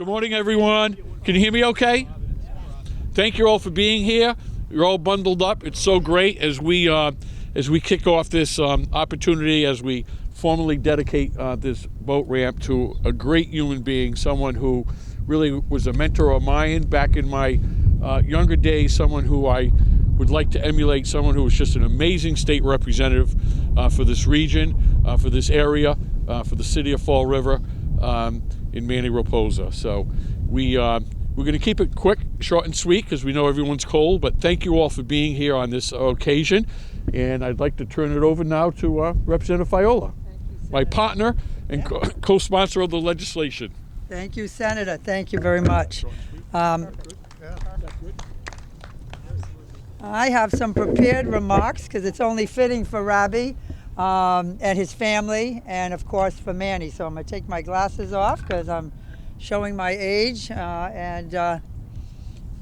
Good morning, everyone. Can you hear me okay? Thank you all for being here. You're all bundled up. It's so great as we kick off this opportunity, as we formally dedicate this boat ramp to a great human being, someone who really was a mentor of mine back in my younger days, someone who I would like to emulate, someone who was just an amazing state representative for this region, for this area, for the city of Fall River, in Raposa. So we're going to keep it quick, short and sweet, because we know everyone's cold, but thank you all for being here on this occasion. And I'd like to turn it over now to Representative Fiola, my partner and co-sponsor of the legislation. Thank you, Senator. Thank you very much. I have some prepared remarks because it's only fitting for Robbie and his family, and of course for Manny. So I'm going to take my glasses off because I'm showing my age.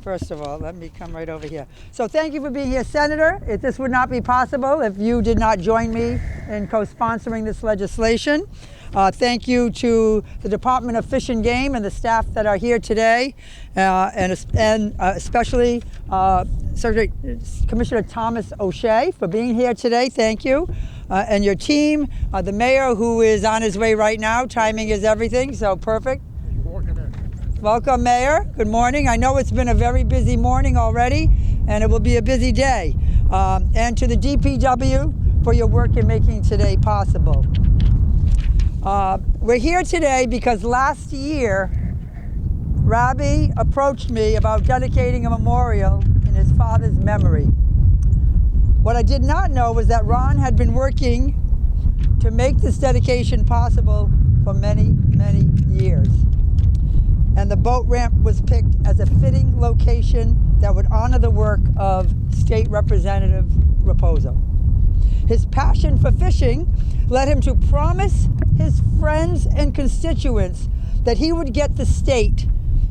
First of all, let me come right over here. So thank you for being here, Senator. This would not be possible if you did not join me in co-sponsoring this legislation. Thank you to the Department of Fish and Game and the staff that are here today, and especially Commissioner Thomas O'Shea for being here today. Thank you. And your team, the mayor who is on his way right now. Timing is everything, so perfect. Welcome, Mayor. Good morning. I know it's been a very busy morning already, and it will be a busy day. And to the DPW for your work in making today possible. We're here today because last year, Robbie approached me about dedicating a memorial in his father's memory. What I did not know was that Ron had been working to make this dedication possible for many, many years. And the boat ramp was picked as a fitting location that would honor the work of State Representative Raposa. His passion for fishing led him to promise his friends and constituents that he would get the state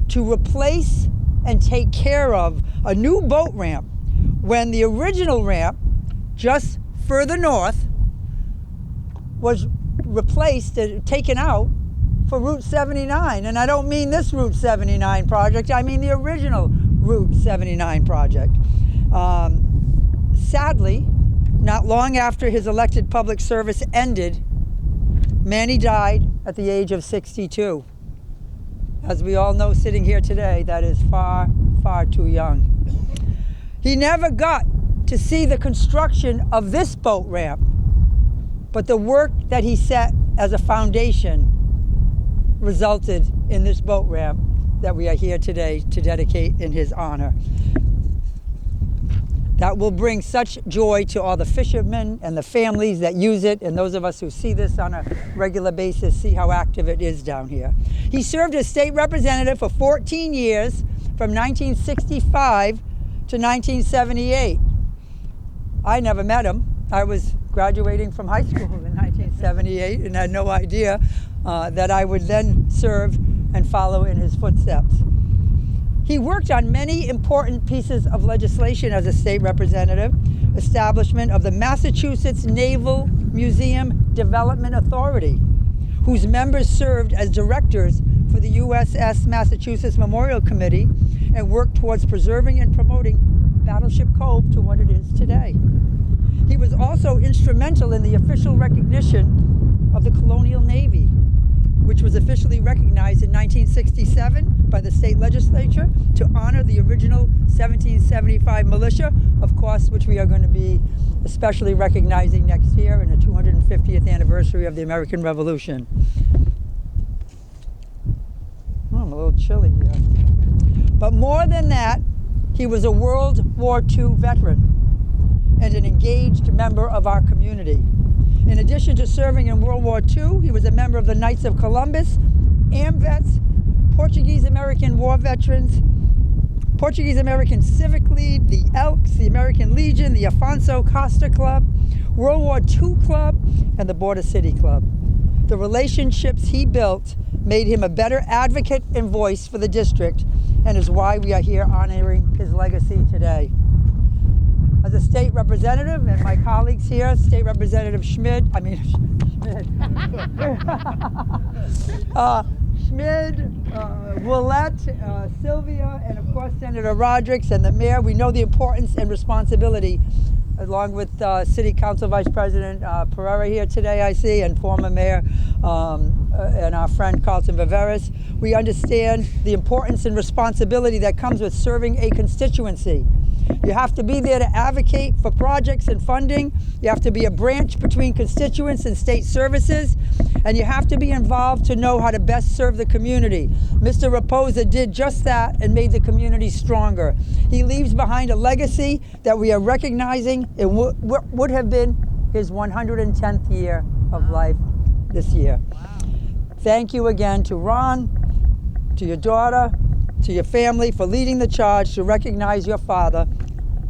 to replace and take care of a new boat ramp when the original ramp, just further north, was replaced and taken out for Route 79. And I don't mean this Route 79 project, I mean the original Route 79 project. Sadly, not long after his elected public service ended, Manny died at the age of 62. As we all know sitting here today, that is far, far too young. He never got to see the construction of this boat ramp, but the work that he set as a foundation resulted in this boat ramp that we are here today to dedicate in his honor. That will bring such joy to all the fishermen and the families that use it, and those of us who see this on a regular basis see how active it is down here. He served as state representative for 14 years, from 1965 to 1978. I never met him. I was graduating from high school in 1978 and had no idea that I would then serve and follow in his footsteps. He worked on many important pieces of legislation as a state representative: establishment of the Massachusetts Naval Museum Development Authority, whose members served as directors for the USS Massachusetts Memorial Committee and worked towards preserving and promoting Battleship Cove to what it is today. He was also instrumental in the official recognition of the Colonial Navy, which was officially recognized in 1967 by the state legislature to honor the original 1775 militia, of course, which we are going to be especially recognizing next year in the 250th anniversary of the American Revolution. Oh, I'm a little chilly here. But more than that, he was a World War II veteran and an engaged member of our community. In addition to serving in World War II, he was a member of the Knights of Columbus, AMVETS, Portuguese-American War Veterans, Portuguese-American Civic League, the Elks, the American Legion, the Afonso Costa Club, World War II Club, and the Border City Club. The relationships he built made him a better advocate and voice for the district, and is why we are here honoring his legacy today. As a state representative, and my colleagues here, State Representative Schmid, Willette, Sylvia, and of course Senator Rodrigues and the mayor. We know the importance and responsibility, along with City Council Vice President Pereira here today, I see, and former mayor and our friend Carlton Viveris. We understand the importance and responsibility that comes with serving a constituency. You have to be there to advocate for projects and funding. You have to be a branch between constituents and state services. And you have to be involved to know how to best serve the community. Mr. Raposa did just that and made the community stronger. He leaves behind a legacy that we are recognizing in what would have been his 110th year of life this year. Thank you again to Ron, to your daughter, to your family for leading the charge to recognize your father,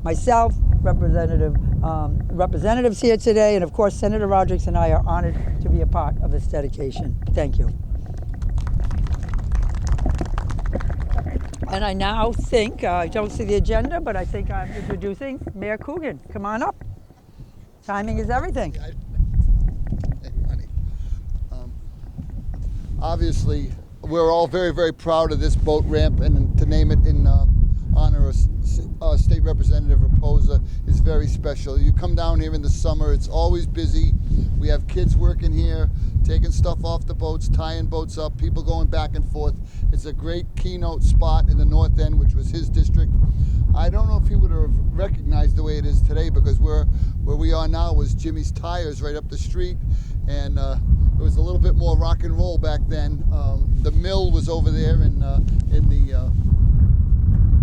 myself, representatives here today, and of course Senator Rodrigues and I are honored to be a part of this dedication. Thank you. And I now think, I don't see the agenda, but I think I'm introducing Mayor Coogan. Come on up. Timing is everything. Hey, honey. Obviously, we're all very, very proud of this boat ramp, and to name it in honor of State Representative Raposa is very special. You come down here in the summer, it's always busy. We have kids working here, taking stuff off the boats, tying boats up, people going back and forth. It's a great keynote spot in the North End, which was his district. I don't know if he would have recognized the way it is today, because where we are now was Jimmy's Tires right up the street, and it was a little bit more rock and roll back then. The mill was over there in the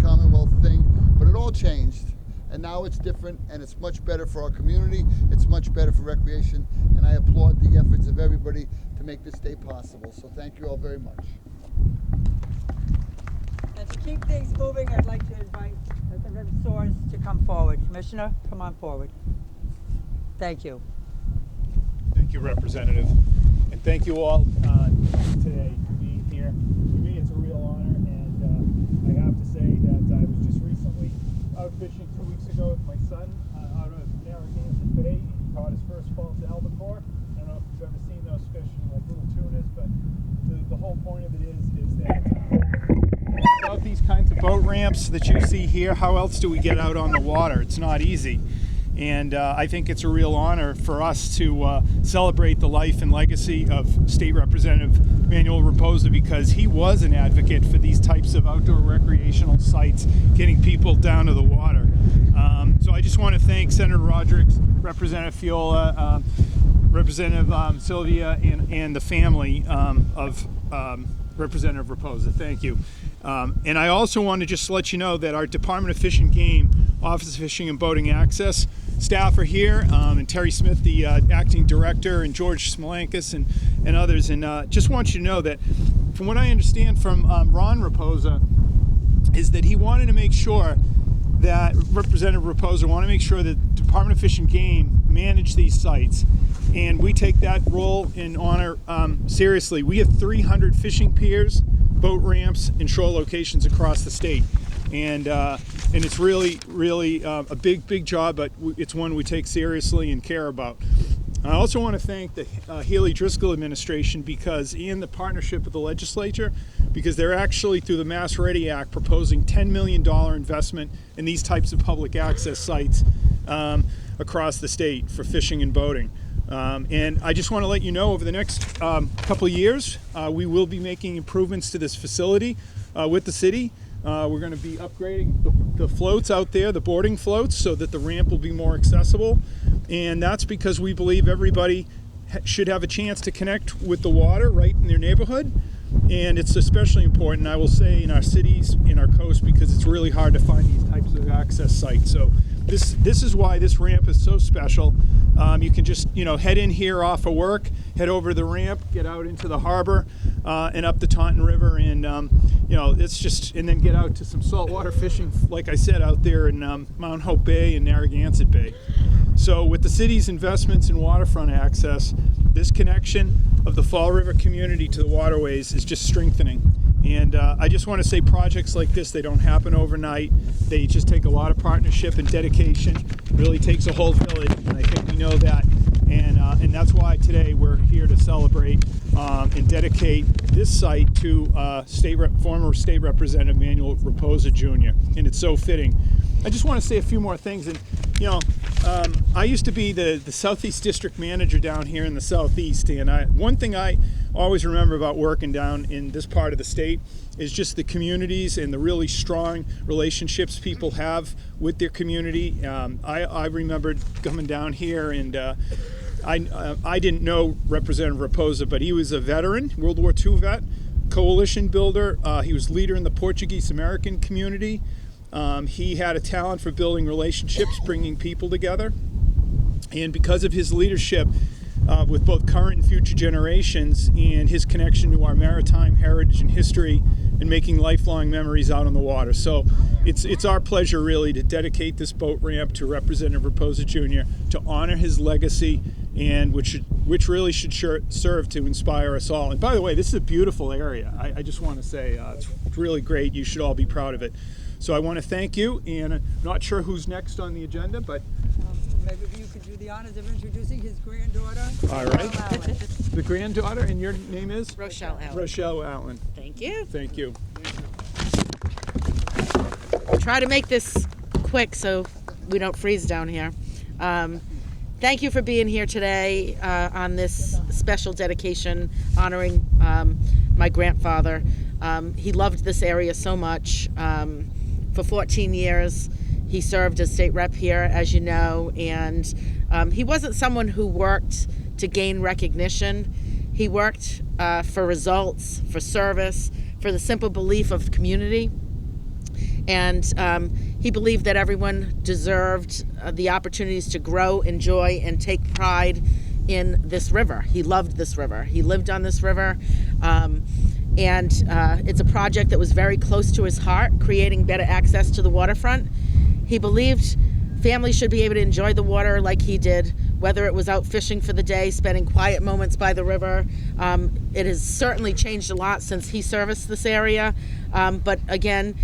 Commonwealth thing, but it all changed, and now it's different, and it's much better for our community. It's much better for recreation, and I applaud the efforts of everybody to make this day possible. So thank you all very much. And to keep things moving, I'd like to invite Representative Soares to come forward. Commissioner, come on forward. Thank you. Thank you, Representative. And thank you all today for being here. For me, it's a real honor, and I have to say that I was just recently out fishing 2 weeks ago with my son out of Narragansett Bay. He caught his first fall to albacore. I don't know if you've ever seen those fish, like little tunas, but the whole point of it is that without these kinds of boat ramps that you see here, how else do we get out on the water? It's not easy. And I think it's a real honor for us to celebrate the life and legacy of State Representative Manuel Raposa, because he was an advocate for these types of outdoor recreational sites, getting people down to the water. So I just want to thank Senator Rodrigues, Representative Fiola, Representative Sylvia, and the family of Representative Raposa. Thank you. And I also want to just let you know that our Department of Fish and Game, Office of Fishing and Boating Access staff are here, and Terry Smith, the acting director, and George Smolankis and others. And just want you to know that from what I understand from Ron Raposa is that he wanted to make sure that Representative Raposa wanted to make sure that Department of Fish and Game manage these sites. And we take that role in honor seriously. We have 300 fishing piers, boat ramps, and shore locations across the state. And it's really a big job, but it's one we take seriously and care about. I also want to thank the Haley Driscoll administration in the partnership with the legislature, because they're actually, through the Mass Ready Act, proposing $10 million investment in these types of public access sites across the state for fishing and boating. And I just want to let you know, over the next couple of years, we will be making improvements to this facility with the city. We're going to be upgrading the floats out there, the boarding floats, so that the ramp will be more accessible. And that's because we believe everybody should have a chance to connect with the water right in their neighborhood. And it's especially important, I will say, in our cities, in our coast, because it's really hard to find these types of access sites. So this is why this ramp is so special. You can just head in here off of work, head over to the ramp, get out into the harbor and up the Taunton River, and it's just, and then get out to some saltwater fishing, like I said, out there in Mount Hope Bay and Narragansett Bay. So with the city's investments in waterfront access, this connection of the Fall River community to the waterways is just strengthening. And I just want to say, projects like this, they don't happen overnight. They just take a lot of partnership and dedication. It really takes a whole village, and I think we know that. And that's why today we're here to celebrate and dedicate this site to former State Representative Manuel Raposa Jr. And it's so fitting. I just want to say a few more things. And I used to be the Southeast District Manager down here in the Southeast, and one thing I always remember about working down in this part of the state is just the communities and the really strong relationships people have with their community. I remembered coming down here, and I didn't know Representative Raposa, but he was a veteran, World War II vet, coalition builder. He was leader in the Portuguese American community. He had a talent for building relationships, bringing people together. And because of his leadership with both current and future generations and his connection to our maritime heritage and history and making lifelong memories out on the water. So it's our pleasure really to dedicate this boat ramp to Representative Raposa Jr. to honor his legacy, and which really should serve to inspire us all. And by the way, this is a beautiful area. I just want to say it's really great. You should all be proud of it. So I want to thank you, and I'm not sure who's next on the agenda, but Maybe you could do the honors of introducing his granddaughter. all right. The granddaughter, and your name is? Rochelle Allen. Rochelle Allen. Thank you. Thank you. I'll try to make this quick so we don't freeze down here. Thank you for being here today on this special dedication honoring my grandfather. He loved this area so much. For 14 years, he served as state rep here, as you know, and he wasn't someone who worked to gain recognition. He worked for results, for service, for the simple belief of community. And he believed that everyone deserved the opportunities to grow, enjoy, and take pride in this river. He loved this river. He lived on this river. And it's a project that was very close to his heart, creating better access to the waterfront. He believed families should be able to enjoy the water like he did, whether it was out fishing for the day, spending quiet moments by the river. It has certainly changed a lot since he serviced this area. But again,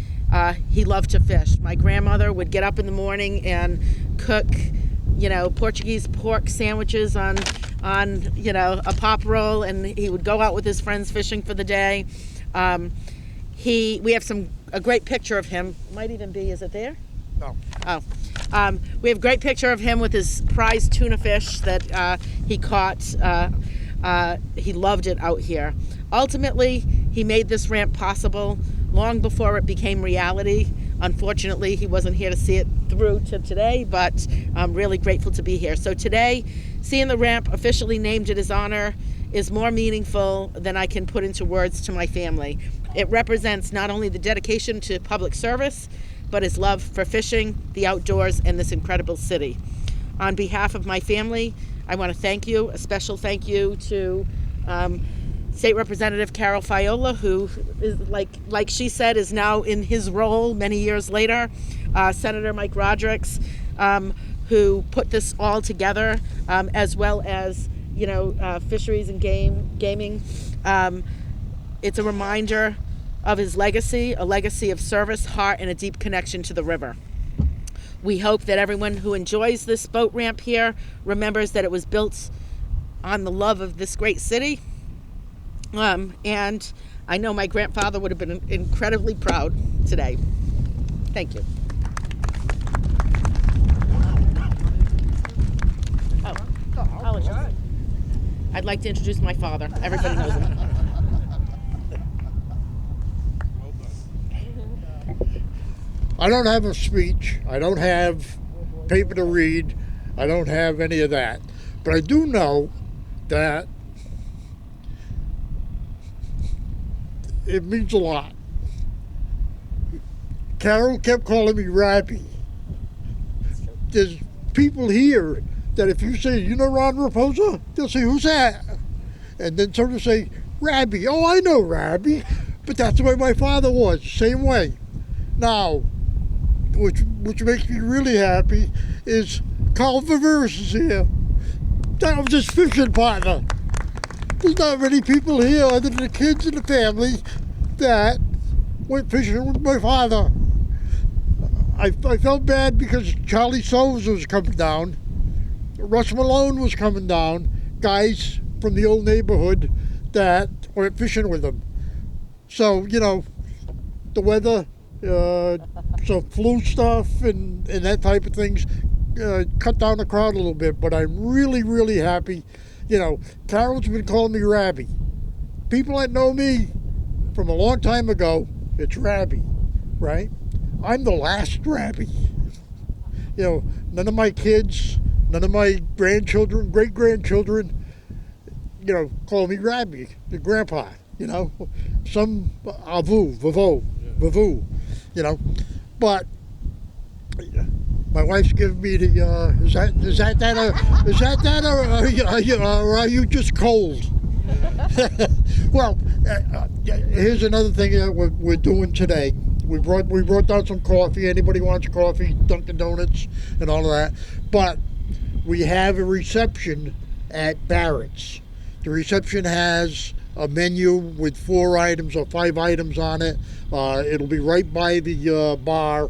he loved to fish. My grandmother would get up in the morning and cook, Portuguese pork sandwiches on a pop roll, and he would go out with his friends fishing for the day. We have a great picture of him. Might even be, is it there? No. Oh. We have a great picture of him with his prized tuna fish that he caught. He loved it out here. Ultimately, he made this ramp possible long before it became reality. Unfortunately, he wasn't here to see it through to today, but I'm really grateful to be here. So today, seeing the ramp officially named in his honor is more meaningful than I can put into words to my family. It represents not only the dedication to public service, but his love for fishing, the outdoors, and this incredible city. On behalf of my family, I want to thank you, a special thank you to State Representative Carol Fiola, who is, like she said, is now in his role many years later. Senator Mike Rodrigues, who put this all together, as well as fisheries and gaming. It's a reminder of his legacy, a legacy of service, heart, and a deep connection to the river. We hope that everyone who enjoys this boat ramp here remembers that it was built on the love of this great city. And I know my grandfather would have been incredibly proud today. Thank you. Apologies. I'd like to introduce my father. Everybody knows him. I don't have a speech. I don't have paper to read. I don't have any of that. But I do know that it means a lot. Carol kept calling me Rabbi. There's people here that if you say, Ron Raposa, they'll say, who's that? And then someone will say, Rabbi. Oh, I know Rabbi. But that's the way my father was, same way. Now, which makes me really happy is Carl Viveris is here. That was his fishing partner. There's not many people here other than the kids and the family that went fishing with my father. I felt bad because Charlie Soves was coming down. Russ Malone was coming down. Guys from the old neighborhood that went fishing with them. So, you know, the weather, some flu stuff and that type of things cut down the crowd a little bit, but I'm really, really happy. You know, Carol's been calling me Rabbi. People that know me from a long time ago, it's Rabbi, right? I'm the last Rabbi. You know, none of my kids, none of my grandchildren, great-grandchildren, you know, call me Rabbi, the grandpa, you know. Some Avu, Vavu, you know. But my wife's giving me the, or are you just cold? Well, here's another thing that we're doing today. We brought down some coffee. Anybody wants coffee, Dunkin' Donuts, and all of that. But we have a reception at Barrett's. The reception has a menu with 4 items or 5 items on it. It'll be right by the bar,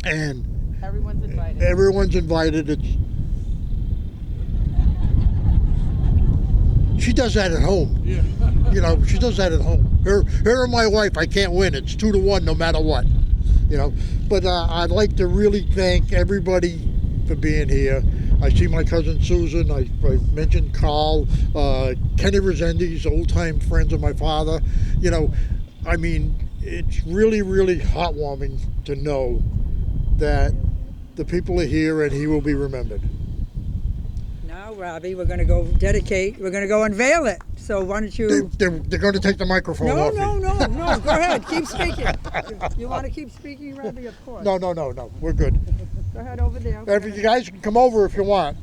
and Everyone's invited. everyone's invited. She does that at home. Yeah. You know, she does that at home. Her and my wife, I can't win. It's 2-1 no matter what. You know, but I'd like to really thank everybody for being here. I see my cousin Susan. I mentioned Carl, Kenny Resendiz, old-time friends of my father. You know, I mean, it's really, really heartwarming to know that the people are here and he will be remembered. Now, Robbie, we're going to go we're going to go unveil it. So why don't you... They're going to take the microphone off me. No, go ahead, keep speaking. You want to keep speaking, Robbie? Of course. No, we're good. Go ahead over there. You guys can come over if you want.